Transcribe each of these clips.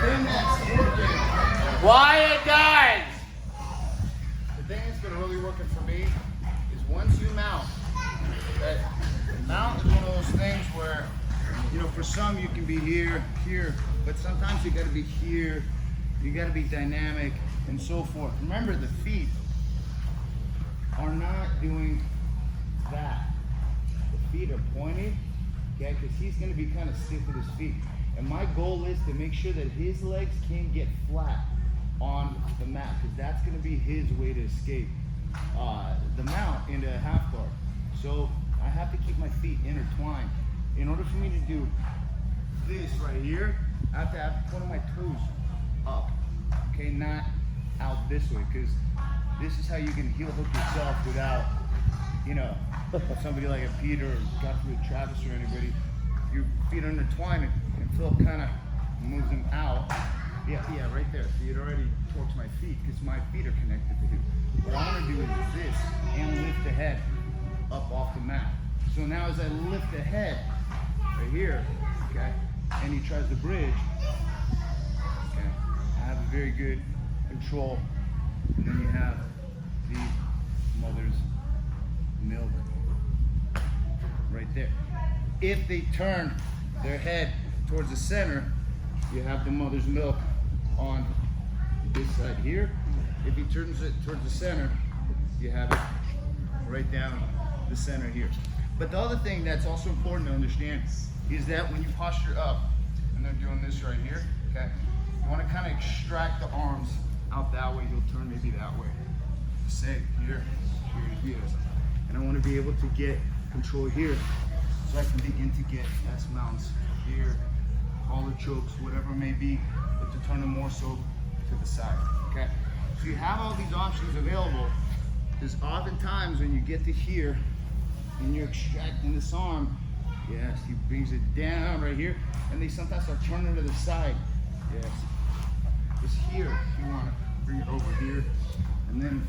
thing that's working. Quiet, guys. The thing that's gonna really working for me is once you mount. That mount is one of those things where, you know, for some you can be here, but sometimes you gotta be here. You gotta be dynamic and so forth. Remember, the feet are not doing that. The feet are pointing, okay? Because he's gonna be kind of stiff with his feet. And my goal is to make sure that his legs can't get flat on the mat, because that's gonna be his way to escape the mount into a half guard. So I have to keep my feet intertwined. In order for me to do this right here, I have to have one of my toes up, okay, not out this way, because this is how you can heel hook yourself without, you know, somebody like a Peter or got through a Travis or anybody. Your feet are intertwined and Phil kind of moves them out. Yeah, right there. See, it already torques my feet because my feet are connected to him. What I want to do is this and lift the head up off the mat. So now as I lift the head right here, okay, and he tries to bridge, okay, I have a very good control. And then you have the mother's milk right there. If they turn their head towards the center, you have the mother's milk on this side here. If he turns it towards the center, you have it right down the center here. But the other thing that's also important to understand is that when you posture up, and they're doing this right here, okay, you want to kind of extract the arms out that way. You'll turn maybe that way. Say here, here. And I want to be able to get control here, so I can begin to get S mounts here, collar chokes, whatever it may be, but to turn them more so to the side. Okay. So you have all these options available. Because oftentimes when you get to here and you're extracting this arm, yes, he brings it down right here, and they sometimes start turning to the side. Yes. It's here. You want to bring it over here, and then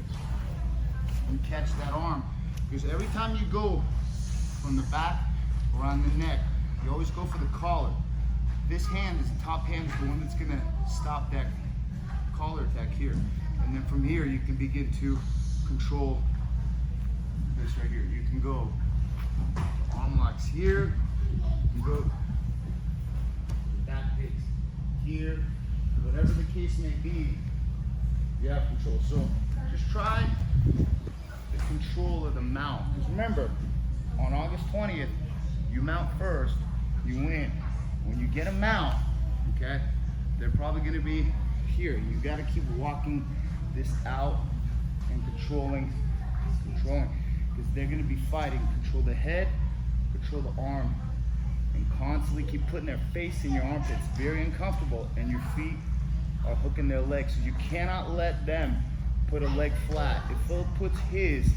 you catch that arm. Because every time you go from the back around the neck, you always go for the collar. This hand is the top hand, is the one that's gonna stop that collar attack here. And then from here, you can begin to control this right here. You can go arm locks here, you can go back picks here, whatever the case may be, you have control. So just try the control of the mount. Because remember, on August 20th, you mount first, you win. When you get a mount, okay, they're probably gonna be here. You gotta keep walking this out and controlling, because they're gonna be fighting. Control the head, control the arm, and constantly keep putting their face in your armpits. Very uncomfortable, and your feet are hooking their legs. So you cannot let them put a leg flat. If Phil puts his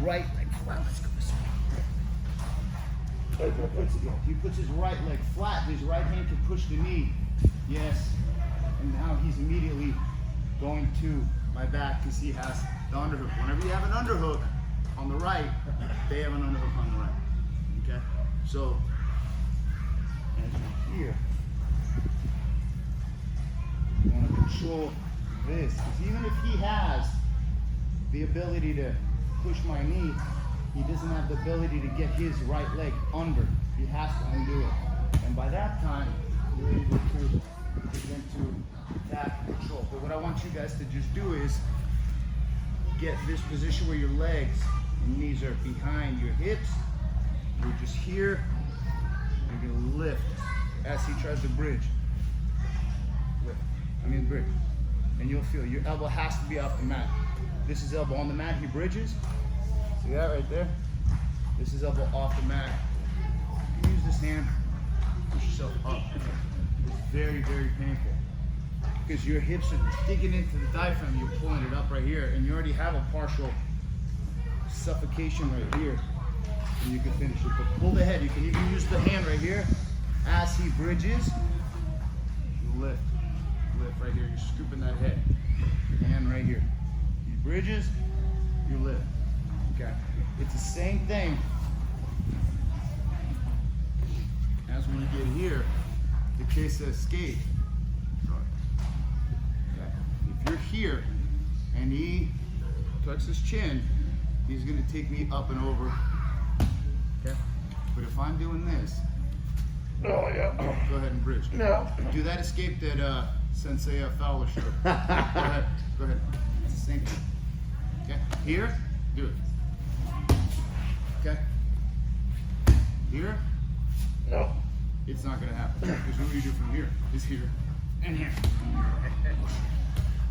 right leg flat, let's go this way. He puts his right leg flat, his right hand can push the knee. Yes. And now he's immediately going to my back because he has the underhook. Whenever you have an underhook on the right, they have an underhook on the right. Okay? So, as you're here, you want to control this. Because even if he has the ability to push my knee, he doesn't have the ability to get his right leg under. He has to undo it. And by that time, you're able to begin to attack and control. But what I want you guys to just do is get this position where your legs and knees are behind your hips. You're just here. You're going to lift as he tries to bridge. Lift. Bridge. And you'll feel your elbow has to be off the mat. This is elbow on the mat, he bridges. See that right there? This is elbow off the mat. You can use this hand, push yourself up. It's very, very painful. Because your hips are digging into the diaphragm, you're pulling it up right here, and you already have a partial suffocation right here. And you can finish it. But pull the head. You can even use the hand right here. As he bridges, you lift. Lift right here. You're scooping that head. Hand right here. He bridges, you lift. Okay. It's the same thing as when you get here, the case of escape. here and he tucks his chin, he's gonna take me up and over. Okay? But if I'm doing this, Oh, yeah. go ahead and bridge. No. Do that escape that Sensei Fowler showed. Go ahead. Go ahead. It's the same thing. Okay? Here, do it. Okay? Here, No. it's not gonna happen. Because what do you do from here? Is here and here.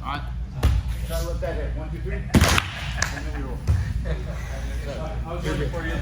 Alright? Try to let that hit. 1, 2, 3. And then you're over. I was looking for you.